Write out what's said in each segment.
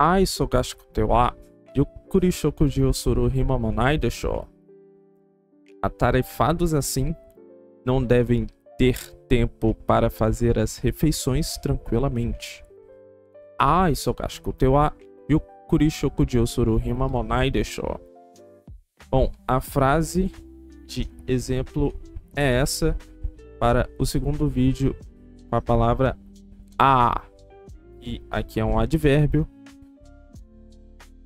Ai, sogashiku wa yukkuri shokuji o suru hima mo nai desho. Atarefados assim não devem ter tempo para fazer as refeições tranquilamente. Ai, sogashiku wa yukkuri shokuji o suru hima mo nai desho. Bom, a frase de exemplo é essa para o segundo vídeo com a palavra a. E aqui é um advérbio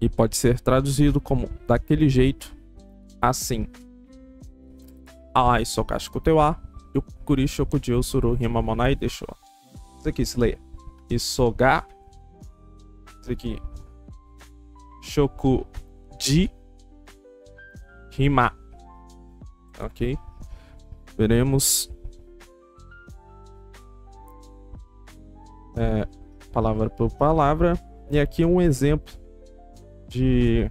e pode ser traduzido como daquele jeito, assim. Ai, sogashiku wa yukkuri shokuji o suru hima mo nai desho. Isso aqui se leia. Isoga. Isso aqui. Shokuji hima. Ok? Veremos palavra por palavra. E aqui um exemplo de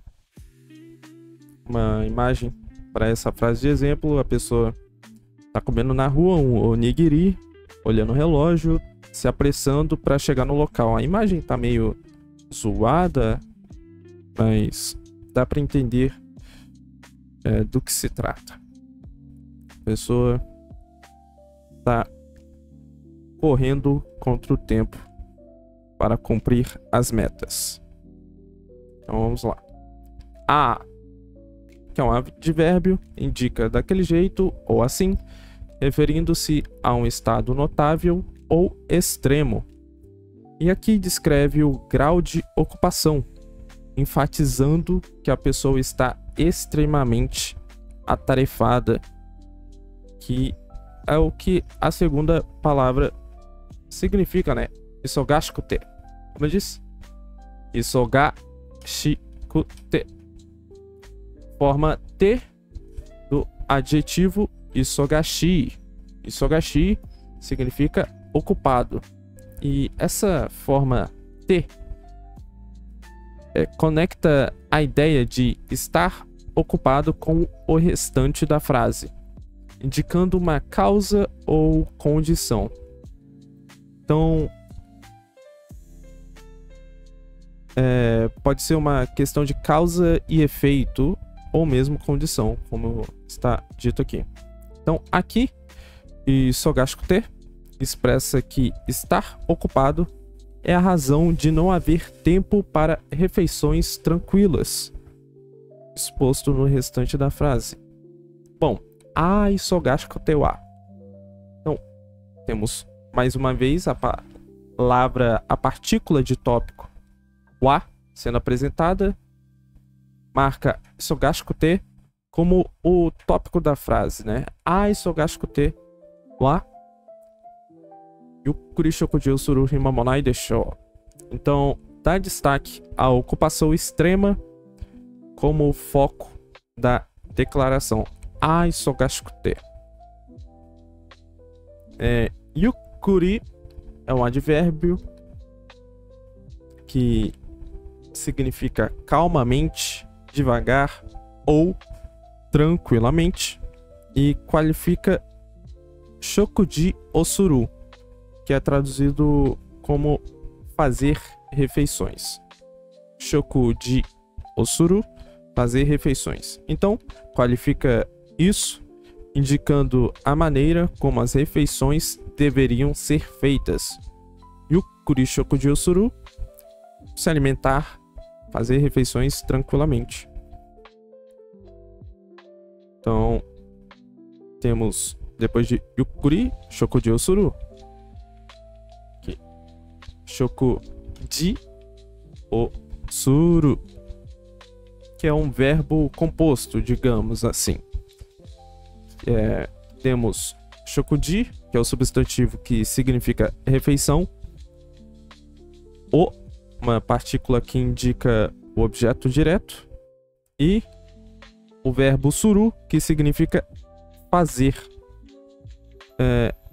uma imagem para essa frase de exemplo. A pessoa está comendo na rua um onigiri, olhando o relógio, se apressando para chegar no local. A imagem está meio zoada, mas dá para entender do que se trata. A pessoa está correndo contra o tempo para cumprir as metas. Então vamos lá. A, que é um advérbio, indica daquele jeito ou assim, referindo-se a um estado notável ou extremo. E aqui descreve o grau de ocupação, enfatizando que a pessoa está extremamente atarefada, que é o que a segunda palavra significa, né? Isogashikute. Como eu disse? Isogashikute. Forma T do adjetivo isogashi. Isogashi significa ocupado. E essa forma T conecta a ideia de estar ocupado com o restante da frase, indicando uma causa ou condição. Então, pode ser uma questão de causa e efeito, ou mesmo condição, como está dito aqui. Então, aqui, isogashikute expressa que estar ocupado é a razão de não haver tempo para refeições tranquilas, exposto no restante da frase. Bom, a isogashikute wa. Então, temos mais uma vez a palavra, a partícula de tópico wa sendo apresentada, marca isogashikute como o tópico da frase, né? A isogashikute wa yukkuri shokuji o suru hima mo nai desho. Então, dá destaque à ocupação extrema como foco da declaração. A isogashikute. Yukkuri é um advérbio que significa calmamente, devagar ou tranquilamente, e qualifica shokuji osuru, que é traduzido como fazer refeições. Shokuji osuru, fazer refeições. Então, qualifica isso, indicando a maneira como as refeições deveriam ser feitas. Yukkuri shokuji osuru, se alimentar, fazer refeições tranquilamente. Então, temos, depois de yukkuri, shokuji osuru, aqui, shokuji osuru, que é um verbo composto, digamos assim. Temos shokuji, que é o substantivo que significa refeição, uma partícula que indica o objeto direto, e o verbo suru, que significa fazer.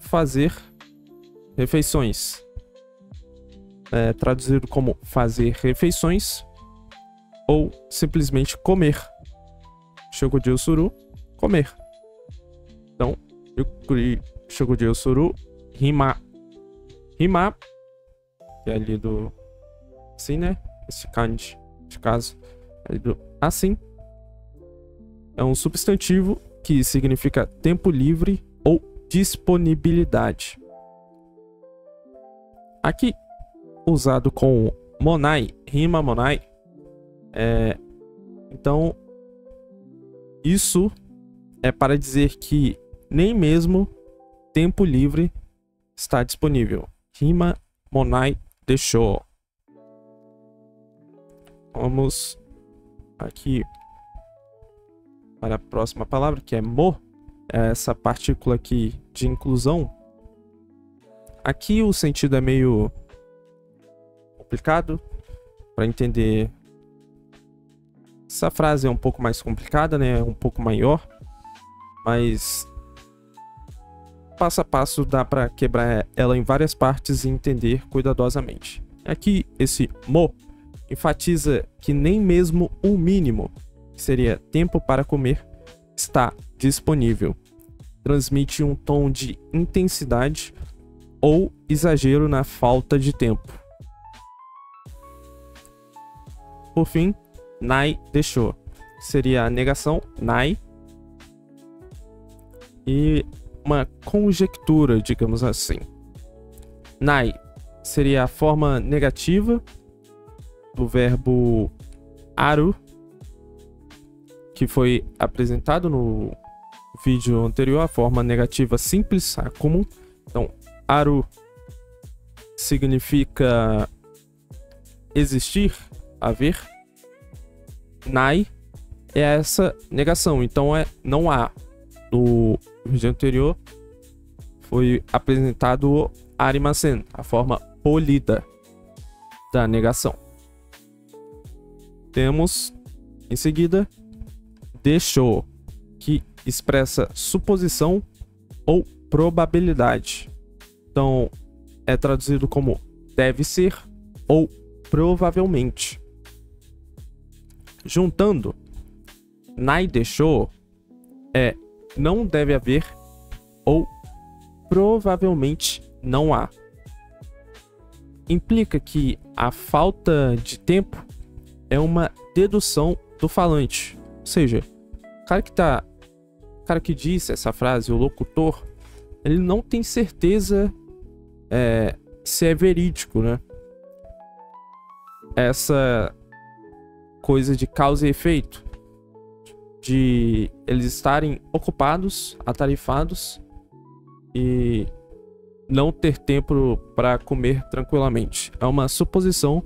Fazer refeições. Traduzido como fazer refeições ou simplesmente comer. Shokuji suru, comer. Então, yukkuri shokuji suru hima. Hima, que é ali do assim, né? esse kanji, de caso, é lido assim. É um substantivo que significa tempo livre ou disponibilidade. Aqui, usado com monai, rima monai, então isso é para dizer que nem mesmo tempo livre está disponível. Rima monai deixou. Vamos aqui para a próxima palavra, que é mo, é essa partícula aqui de inclusão. Aqui o sentido é meio complicado para entender. Essa frase é um pouco mais complicada, né? Um pouco maior, mas passo a passo dá para quebrar ela em várias partes e entender cuidadosamente. Aqui esse mo enfatiza que nem mesmo o mínimo, que seria tempo para comer, está disponível. Transmite um tom de intensidade ou exagero na falta de tempo. Por fim, nai deixou. Seria a negação, nai, e uma conjectura, digamos assim. Nai seria a forma negativa do verbo aru, que foi apresentado no vídeo anterior, a forma negativa simples, a comum. Então, aru significa existir, haver. Nai é essa negação, então é não há. No vídeo anterior foi apresentado o arimasen, a forma polida da negação. Temos em seguida deixou, que expressa suposição ou probabilidade. Então é traduzido como deve ser ou provavelmente. Juntando, nai deixou é não deve haver ou provavelmente não há. Implica que a falta de tempo é uma dedução do falante. Ou seja, o cara que disse essa frase, o locutor, ele não tem certeza se é verídico, né? Essa coisa de causa e efeito, de eles estarem ocupados, atarifados e não ter tempo para comer tranquilamente. É uma suposição,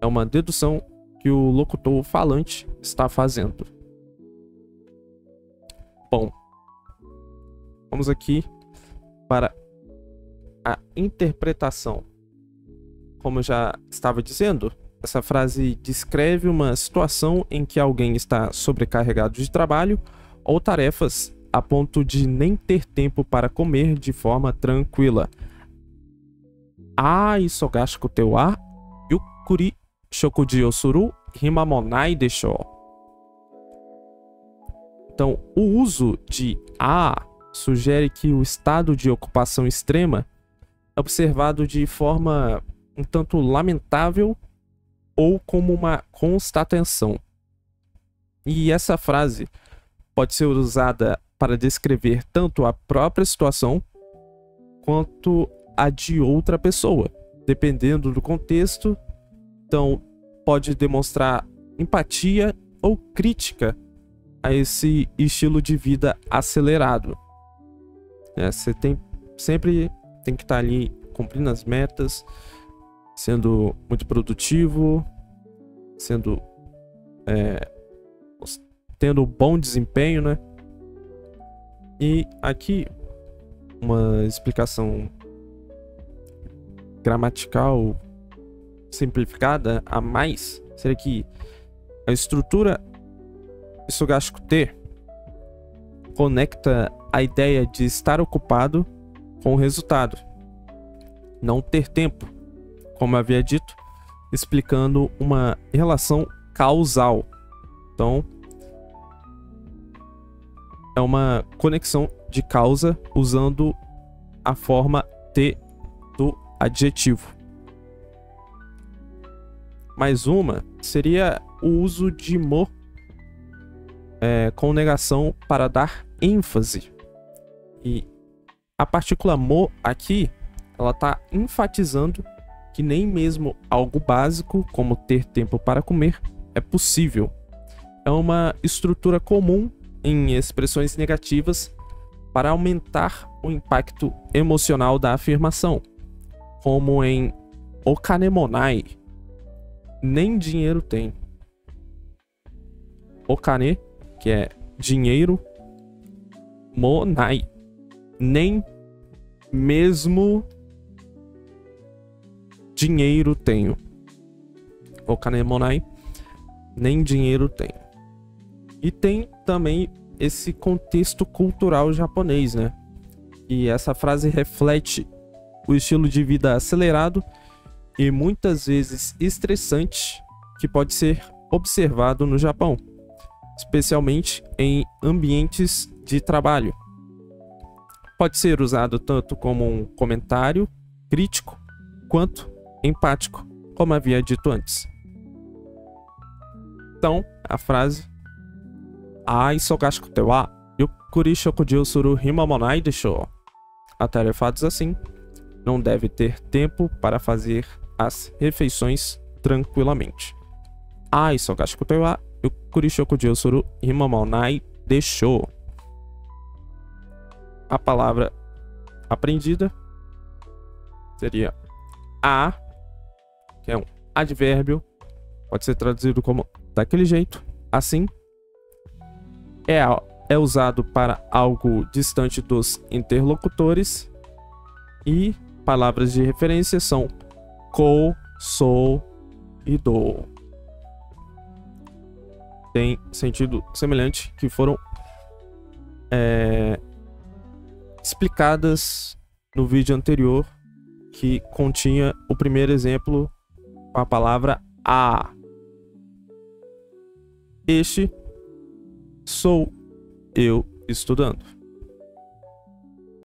é uma dedução que o locutor falante está fazendo. Bom, vamos aqui para a interpretação. Como eu já estava dizendo, essa frase descreve uma situação em que alguém está sobrecarregado de trabalho ou tarefas a ponto de nem ter tempo para comer de forma tranquila. Isogashiku te wa yukkuri shokuji o suru hima mo nai deshou. Então, o uso de sugere que o estado de ocupação extrema é observado de forma um tanto lamentável ou como uma constatação. E essa frase pode ser usada para descrever tanto a própria situação quanto a de outra pessoa, dependendo do contexto. Então, pode demonstrar empatia ou crítica a esse estilo de vida acelerado. Você sempre tem que estar ali cumprindo as metas, sendo muito produtivo, tendo bom desempenho, né? E aqui uma explicação gramatical simplificada a mais seria que a estrutura Isogashiku te conecta a ideia de estar ocupado com o resultado, não ter tempo, como eu havia dito, explicando uma relação causal. Então, é uma conexão de causa usando a forma te do adjetivo. mais uma seria o uso de mo com negação para dar ênfase. E a partícula mo aqui, ela está enfatizando que nem mesmo algo básico, como ter tempo para comer, é possível. É uma estrutura comum em expressões negativas para aumentar o impacto emocional da afirmação, como em okanemonai, nem dinheiro tem. Okane, que é dinheiro, monai, nem mesmo dinheiro tenho. Okanemonai, nem dinheiro tenho. E tem também esse contexto cultural japonês, né? E essa frase reflete o estilo de vida acelerado e muitas vezes estressante que pode ser observado no Japão, especialmente em ambientes de trabalho. Pode ser usado tanto como um comentário crítico quanto empático, como havia dito antes. Então, a frase Ai sogashikute wa yukuri shokujou suru hima mo nai deshou. Atarefados assim, não deve ter tempo para fazer as refeições tranquilamente. Ai sogashikute wa yukuri shokujou suru hima mo nai deshou. A palavra aprendida seria a, que é um advérbio, pode ser traduzido como daquele jeito, assim. É usado para algo distante dos interlocutores. E palavras de referência são ko, sou e do. Tem sentido semelhante que foram explicadas no vídeo anterior, que continha o primeiro exemplo com a palavra a. Este sou eu estudando.